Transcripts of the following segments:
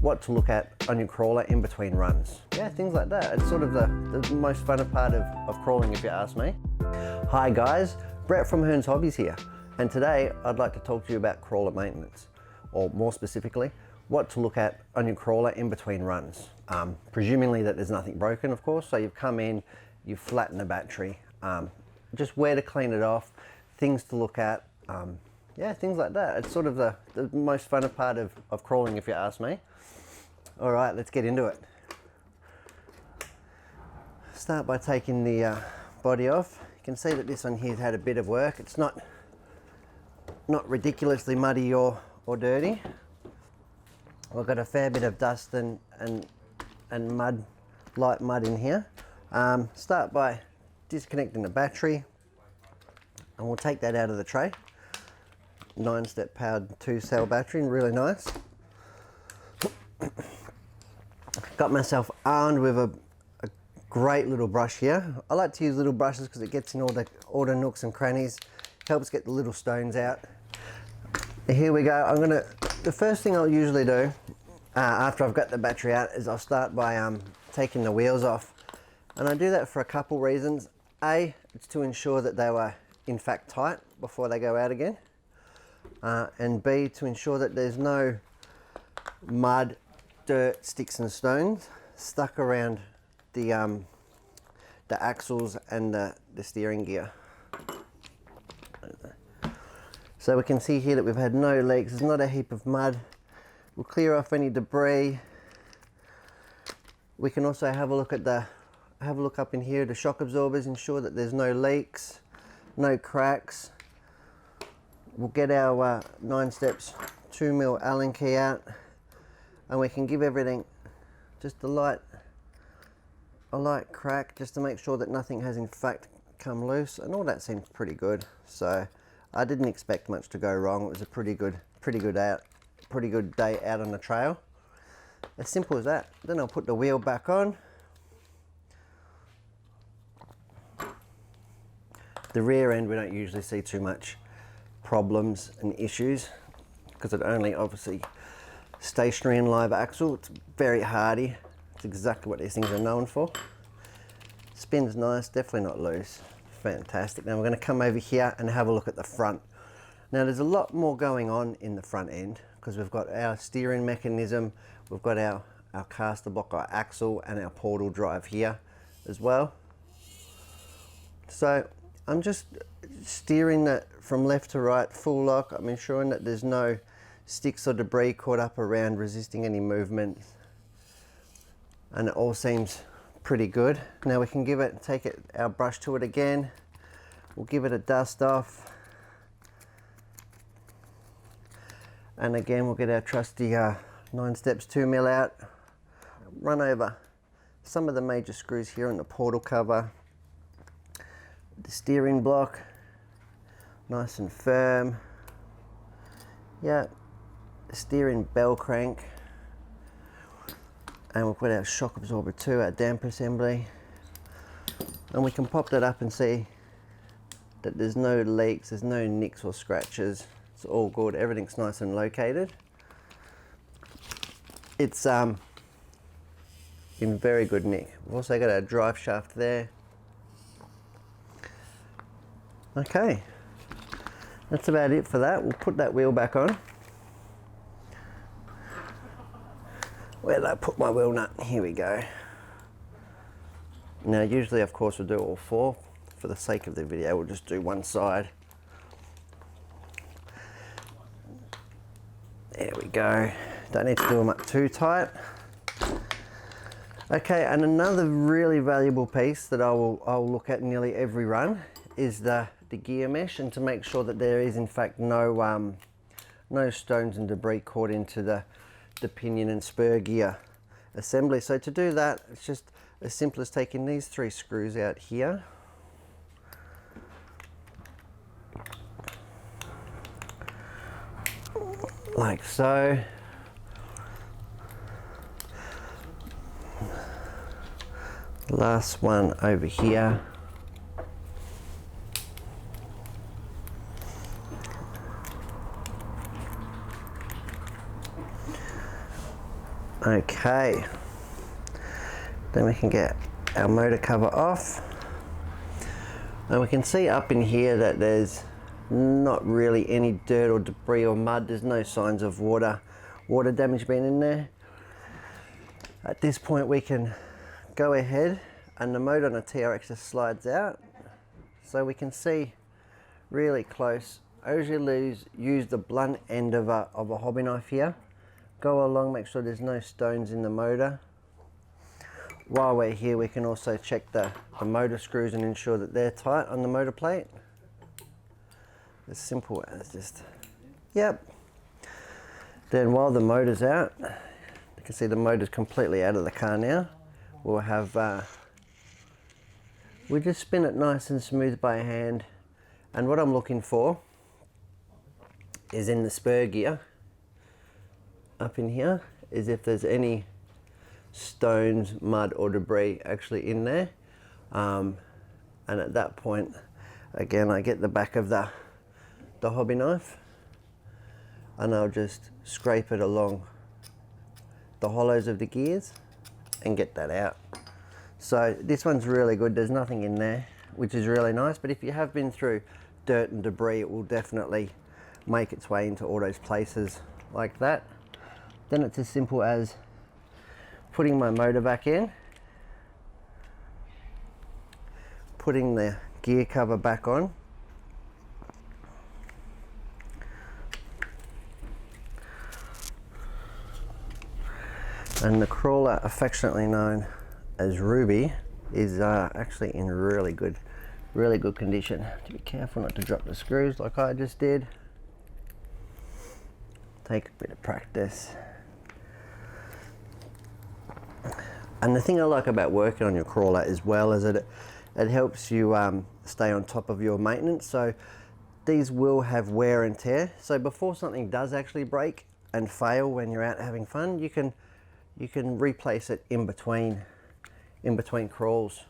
what to look at on your crawler in between runs. Yeah, things like that. It's sort of the most fun part of crawling, if you ask me. Hi guys, Brett from Hearns Hobbies here. And today I'd like to talk to you about crawler maintenance, or more specifically, what to look at on your crawler in between runs. Presumingly that there's nothing broken, of course. So you've come in, you've flattened the battery, just where to clean it off, things to look at, yeah, things like that. It's sort of the most fun part of crawling, if you ask me. All right, let's get into it. Start by taking the body off. You can see that this one here's had a bit of work. It's not ridiculously muddy or dirty. We've got a fair bit of dust and mud, light mud in here. Start by disconnecting the battery, and we'll take that out of the tray. 9-step powered 2-cell battery, really nice. Got myself armed with a great little brush here. I like to use little brushes because it gets in all the nooks and crannies, helps get the little stones out. Here we go. The first thing I'll usually do after I've got the battery out is I'll start by taking the wheels off. And I do that for a couple reasons. A, it's to ensure that they were in fact tight before they go out again. And B, to ensure that there's no mud, dirt, sticks and stones stuck around the axles and the steering gear. So we can see here that we've had no leaks. There's not a heap of mud. We'll clear off any debris. We can also have a look up in here, the shock absorbers, ensure that there's no leaks, no cracks. We'll get our 9 steps 2mm Allen key out, and we can give everything just a light crack just to make sure that nothing has in fact come loose, and all that seems pretty good. So I didn't expect much to go wrong. It was a pretty good day out on the trail. As simple as that. Then I'll put the wheel back on. The rear end we don't usually see too much problems and issues because it only obviously stationary and live axle. It's very hardy. It's exactly what these things are known for. Spins nice, definitely not loose. Fantastic. Now we're going to come over here and have a look at the front. Now there's a lot more going on in the front end because we've got our steering mechanism, we've got our caster block, our axle, and our portal drive here as well. So I'm just steering that from left to right, full lock. I'm ensuring that there's no sticks or debris caught up around, resisting any movement. And it all seems pretty good. Now we can take our brush to it again. We'll give it a dust off. And again, we'll get our trusty 9 steps 2mm out. Run over some of the major screws here on the portal cover. The steering block, nice and firm. Yeah, the steering bell crank. And we'll put our shock absorber too, our damper assembly. And we can pop that up and see that there's no leaks, there's no nicks or scratches. It's all good, everything's nice and located. It's in very good nick. We've also got our drive shaft there. Okay, that's about it for that. We'll put that wheel back on. Where did I put my wheel nut? Here we go. Now usually of course we'll do all four. For the sake of the video we'll just do one side. There we go. Don't need to do them up too tight. Okay, and another really valuable piece that I'll look at nearly every run is the gear mesh, and to make sure that there is in fact no stones and debris caught into the pinion and spur gear assembly. So to do that, it's just as simple as taking these 3 screws out here. Like so. Last one over here. Okay, then we can get our motor cover off, and we can see up in here that there's not really any dirt or debris or mud. There's no signs of water damage being in there. At this point we can go ahead, and the motor on the TRX just slides out, so we can see really close. I usually use the blunt end of a hobby knife here. Go along, make sure there's no stones in the motor. While we're here, we can also check the motor screws and ensure that they're tight on the motor plate. As simple as just, yep. Then while the motor's out, you can see the motor's completely out of the car now. We'll have, we just spin it nice and smooth by hand. And what I'm looking for is in the spur gear, up in here, is if there's any stones, mud or debris actually in there. And at that point, again, I get the back of the hobby knife and I'll just scrape it along the hollows of the gears and get that out. So this one's really good. There's nothing in there, which is really nice, but if you have been through dirt and debris, it will definitely make its way into all those places like that. Then it's as simple as putting my motor back in, putting the gear cover back on, and the crawler, affectionately known as Ruby, is actually in really good condition. To be careful not to drop the screws like I just did. Take a bit of practice. And the thing I like about working on your crawler as well is that it helps you stay on top of your maintenance. So these will have wear and tear. So before something does actually break and fail when you're out having fun, you can replace it in between crawls,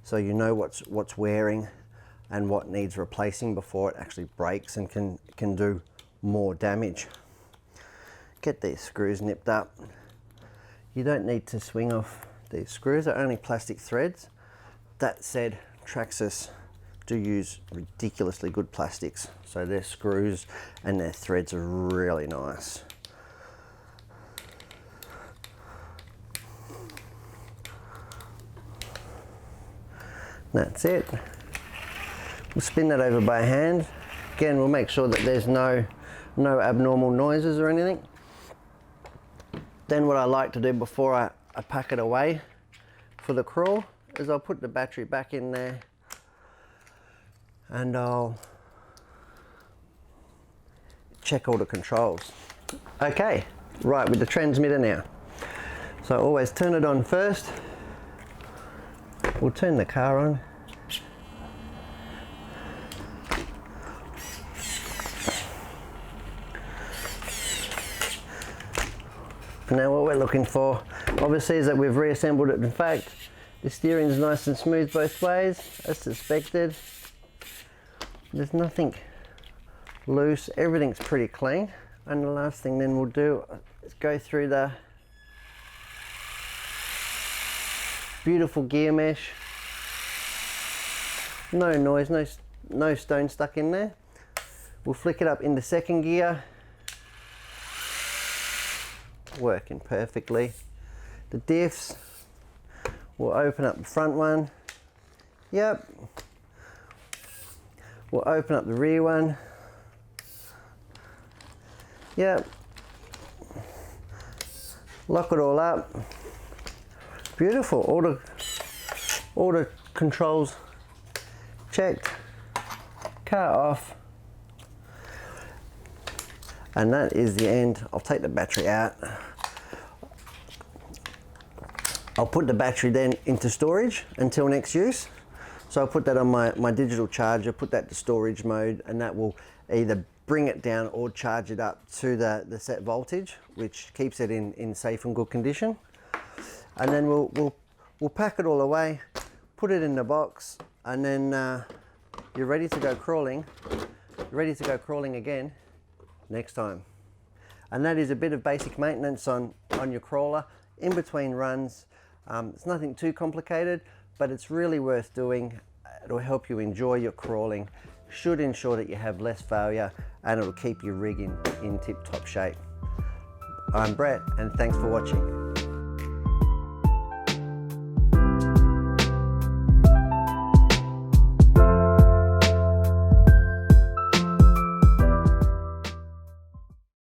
so you know what's wearing and what needs replacing before it actually breaks and can do more damage. Get these screws nipped up. You don't need to swing off these screws, they're only plastic threads. That said, Traxxas do use ridiculously good plastics, so their screws and their threads are really nice. That's it. We'll spin that over by hand. Again, we'll make sure that there's no abnormal noises or anything. Then what I like to do before I pack it away for the crawl is I'll put the battery back in there and I'll check all the controls. Okay, right, with the transmitter now. So always turn it on first. We'll turn the car on. Now what we're looking for, obviously, is that we've reassembled it. In fact, the steering is nice and smooth both ways, as suspected. There's nothing loose, everything's pretty clean. And the last thing then we'll do is go through the beautiful gear mesh. No noise, no stone stuck in there. We'll flick it up into second gear. Working perfectly. The diffs, we'll open up the front one. Yep. We'll open up the rear one. Yep. Lock it all up. Beautiful. All the controls checked. Car off. And that is the end. I'll take the battery out. I'll put the battery then into storage until next use. So I'll put that on my digital charger, put that to storage mode, and that will either bring it down or charge it up to the set voltage, which keeps it in safe and good condition. And then we'll pack it all away, put it in the box, and then you're ready to go crawling. You're ready to go crawling again next time. And that is a bit of basic maintenance on your crawler in between runs. It's nothing too complicated, but it's really worth doing. It'll help you enjoy your crawling, should ensure that you have less failure, and it'll keep your rig in tip-top shape. I'm Brett, and thanks for watching.